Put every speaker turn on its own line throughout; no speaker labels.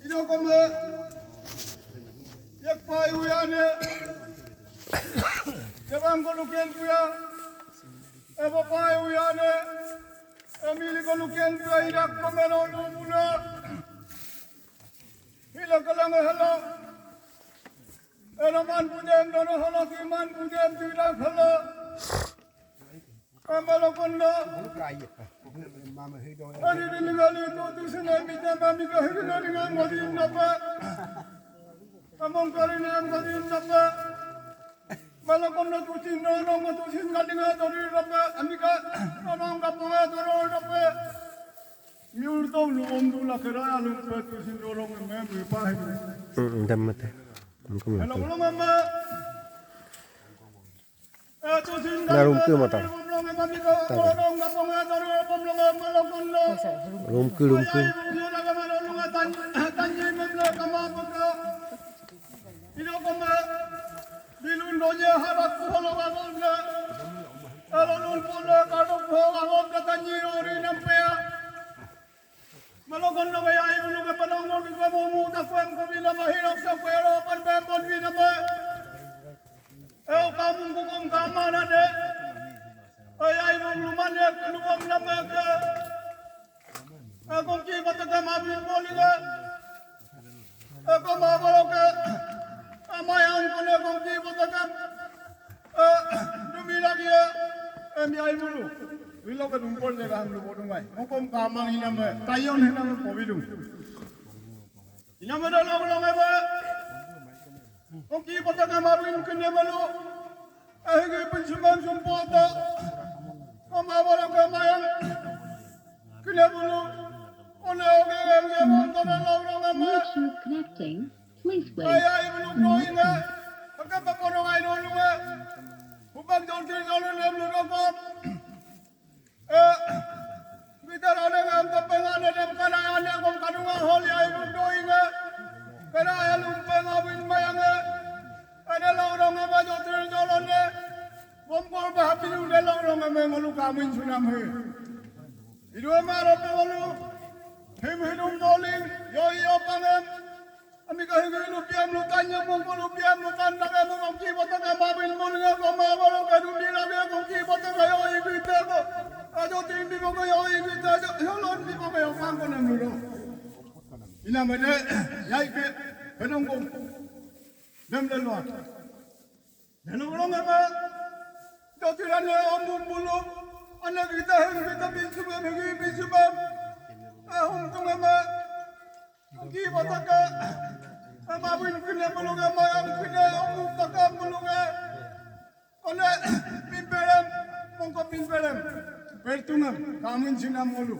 Ino kome yak pai uyane jabang ko luken kuya eba pai uyane emili ko luken kuya irak kome no lumuna hila kalang hello elaman pujem dono hello kiman pujem tidak hello kamalo kondo Ani dilingali itu tu senai minta kami kahirna dengan modin napa, among karina yang modin napa, malah kono tu cina orang tu cina dengan tori napa, amika orang kapunga tori napa, miur tu lu tu lah kerana lu tu cina orang memang pahai.
Damat.
Hello mama.
Narum ke mata. Rumku.
Kamu bukan kamar ada. Ayah ibu luman ya keluar nama ke. Aku kiri patah mabin boleh ke. Aku mahu ke. Amayang kena aku kiri patah ke. Demi lagi ya. Ayah ibu lu. Bila ke dumpul je kan lu bodoh mai. Aku kamar ini nama. Tayon ini nama pobidung. Ini nama dah long apa? Aku kiri patah mabin kena malu. Ahli pencuman sumpah tak. Kamawala kamayang kena bulu oleh orang yang mantap orang ama.
Connecting. Please wait.
Ayah ibu doing na. Agak pakorong ay dulu na. Upang dontin dulu na bulu rokok. Kita ada yang kepengan ada kenangan yang kau kadungan holi ibu doing na. Kena ayah lumpeng abin mayang na. Ada orang apa dontin dulu na. Bombol bahapi udah long memang kamin sunam he. Itu emang apa malu? Hidung doling, yo pangan. Ami kahit lu piam lu tanya bombol lu piam lu tanda kamu mungkin botak mabin mulnya kau mabalo kadu bila dia mungkin botak yo ikut aku. Ajo timbi kau yo ikut ajo lon di kau yo pangkon amulu. Ina mana ya ikut penunggu. Nemdeluan. Nenung apa? Dotirannya om bulu, anak kita bincang bincang, tu mama, pergi bataka, mabin kena belunga, mayang kena om taka belunga, oleh pimpelan, mongko pimpelan, bertungam, kamin sinam bulu,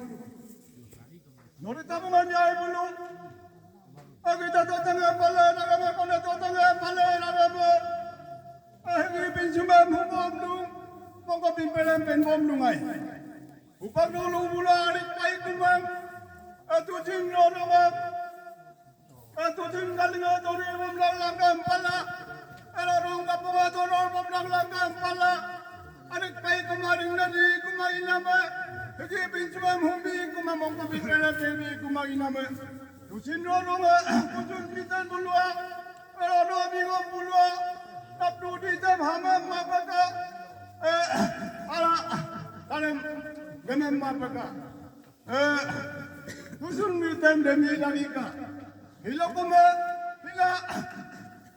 norita menganiaya bulu, kita totengah pala, nagama kona totengah pala, nagama. Ahli pinjam hukum dong, mongko pimpinan penbom dungai. Upang dulu mula adik baik kumang, atu cingno dongam, atu cinggalinga tori memlang langgam pala, erorong kapunga toror memlang langgam pala, adik baik kumaring nadi kumain nama, hegi pinjam humbi kumang mongko pimpinan penbi kumain nama. Tu cingno dongam, kucing pitan bulua, erorong bingom bulua. Abdu di jam hamam mapaka, ala kalem gemem mapaka, tusun mitem demi lagi ka, hila kuma hila,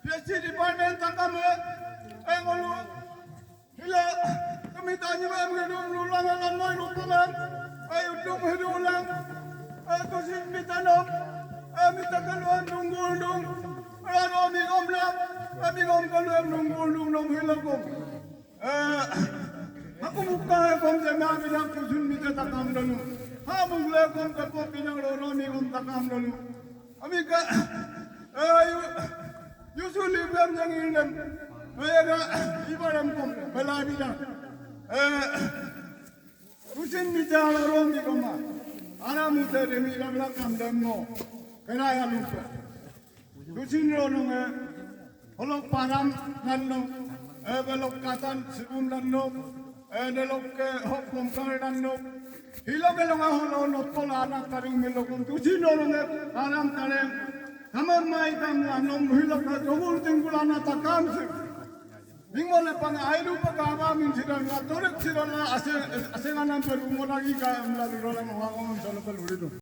PhD department takame, engolu, hila kami tanya mengenai ulang alam noi rupangan, ayo dum hidulang, tusun mitanam, mitakaluan dunggul dung, ala mi omlam. Kami kalau nunggu hilakom. Aku buka kom jangan bilang tujuan mitra takam dulu. Hamung lekom kapok bilang loroni kom takam dulu. Kami ka, Yusuf libam yang ini, mereka ibaram kom belajar. Tujuan mitra loroni koma. Anak muda demi belakang demo. Kerana lupa. Tujuan lorongnya. Kalau param nano, belok katan sebelum nano, nelok ke hukum kau nano, hilang belong aholo notol anak taring melokun tujuh nolong param taring Kaman mai kam la nom hilak na jogul tingkula na takam se. Bingmole pang airu pa kama min sidan na torek sidan na ase ase na nam peru mo lagi ka amla rola mo wangon solo pelurido.